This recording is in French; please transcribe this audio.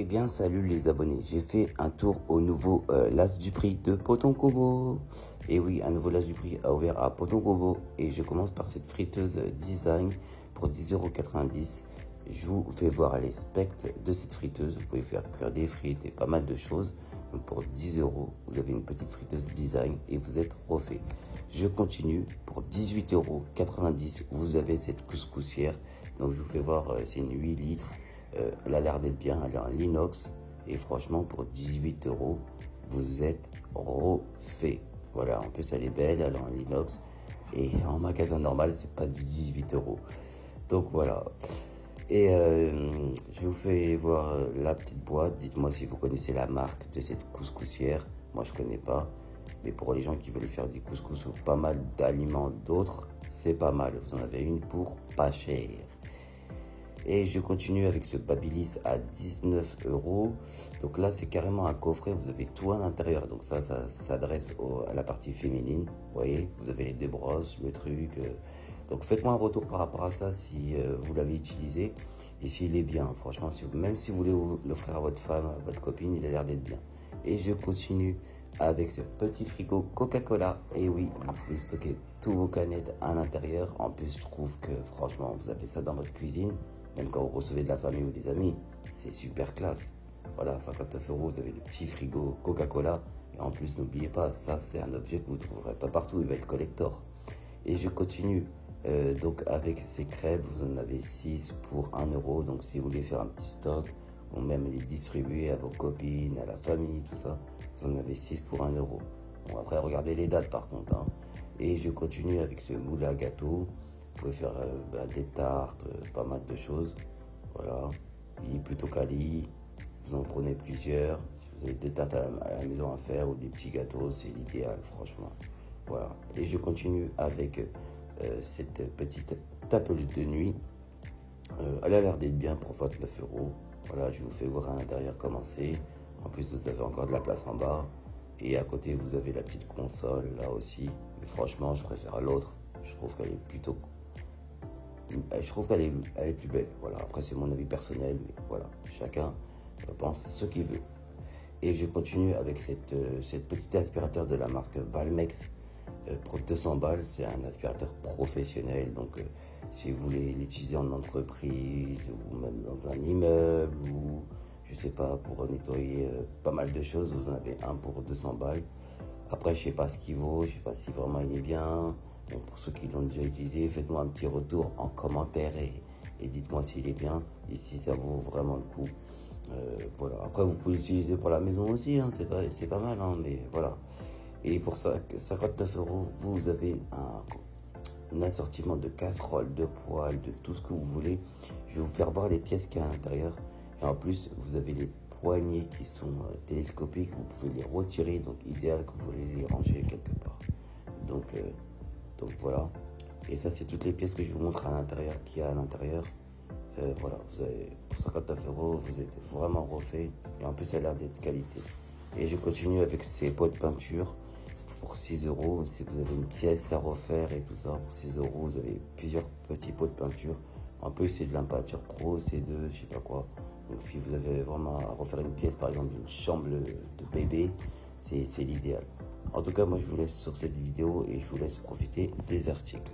Eh bien, salut les abonnés. J'ai fait un tour au nouveau L'As du Prix de Potonkobo. Et oui, un nouveau L'As du Prix a ouvert à Potonkobo. Et je commence par cette friteuse design pour 10,90 €. Je vous fais voir les specs de cette friteuse. Vous pouvez faire cuire des frites et pas mal de choses. Donc pour 10 €, vous avez une petite friteuse design et vous êtes refait. Je continue pour 18,90 €. Vous avez cette couscoussière. Donc je vous fais voir, c'est une 8 litres. Elle a l'air d'être bien, elle est en inox. Et franchement, pour 18 €, vous êtes refait. Voilà, en plus elle est belle, elle est en inox. Et en magasin normal, c'est pas du 18 €. Donc voilà. Et je vous fais voir la petite boîte. Dites-moi si vous connaissez la marque de cette couscoussière. Moi, je connais pas. Mais pour les gens qui veulent faire du couscous ou pas mal d'aliments d'autres, c'est pas mal. Vous en avez une pour pas cher. Et je continue avec ce Babyliss à 19 €. Donc là, c'est carrément un coffret. Vous avez tout à l'intérieur. Donc ça s'adresse à la partie féminine. Vous voyez, vous avez les deux brosses, le truc. Donc faites-moi un retour par rapport à ça si vous l'avez utilisé. Et s'il est bien. Franchement, même si vous voulez l'offrir à votre femme, à votre copine, il a l'air d'être bien. Et je continue avec ce petit frigo Coca-Cola. Et oui, vous pouvez stocker tous vos canettes à l'intérieur. En plus, je trouve que franchement, vous avez ça dans votre cuisine. Même quand vous recevez de la famille ou des amis, c'est super classe. Voilà, 59 €, vous avez le petit frigo Coca-Cola. Et en plus, n'oubliez pas, ça c'est un objet que vous ne trouverez pas partout, il va être collector. Et je continue donc avec ces crêpes, vous en avez 6 pour 1 €. Donc si vous voulez faire un petit stock, ou même les distribuer à vos copines, à la famille, tout ça, vous en avez 6 pour 1 €. Bon, après, regardez les dates par contre. Hein. Et je continue avec ce moule à gâteau. Vous pouvez faire des tartes, pas mal de choses. Voilà, il est plutôt quali. Vous en prenez plusieurs. Si vous avez des tartes à la maison à faire ou des petits gâteaux, c'est l'idéal, franchement. Voilà, et je continue avec cette petite tablette de nuit. Elle a l'air d'être bien pour 29 €. Voilà, je vous fais voir à l'intérieur comment c'est. En plus, vous avez encore de la place en bas. Et à côté, vous avez la petite console là aussi. Mais franchement, je préfère l'autre. Je trouve qu'elle est plutôt. Je trouve qu'elle est plus belle. Voilà, après, c'est mon avis personnel. Mais voilà, chacun pense ce qu'il veut. Et je continue avec cette petite aspirateur de la marque Valmex pour 200 balles. C'est un aspirateur professionnel. Donc, si vous voulez l'utiliser en entreprise ou même dans un immeuble ou je sais pas, pour nettoyer pas mal de choses, vous en avez un pour 200 balles. Après, je sais pas ce qu'il vaut, je sais pas si vraiment il est bien. Donc, pour ceux qui l'ont déjà utilisé, faites-moi un petit retour en commentaire et dites-moi s'il est bien et si ça vaut vraiment le coup. Voilà. Après, vous pouvez l'utiliser pour la maison aussi, hein, c'est pas mal, hein, mais voilà. Et pour ça, 59 €, vous avez un assortiment de casseroles, de poêles, de tout ce que vous voulez. Je vais vous faire voir les pièces qu'il y a à l'intérieur. Et en plus, vous avez les poignées qui sont télescopiques. Vous pouvez les retirer, donc idéal que vous voulez les ranger quelque part. Donc voilà. Et ça, c'est toutes les pièces que je vous montre à l'intérieur, qu'il y a à l'intérieur. Voilà, vous avez, pour 59 €, vous êtes vraiment refait. Et en plus, ça a l'air d'être qualité. Et je continue avec ces pots de peinture pour 6 €. Si vous avez une pièce à refaire et tout ça, pour 6 €, vous avez plusieurs petits pots de peinture. En plus, c'est de la peinture pro, C2, je sais pas quoi. Donc, si vous avez vraiment à refaire une pièce, par exemple, une chambre de bébé, c'est l'idéal. En tout cas, moi, je vous laisse sur cette vidéo et je vous laisse profiter des articles.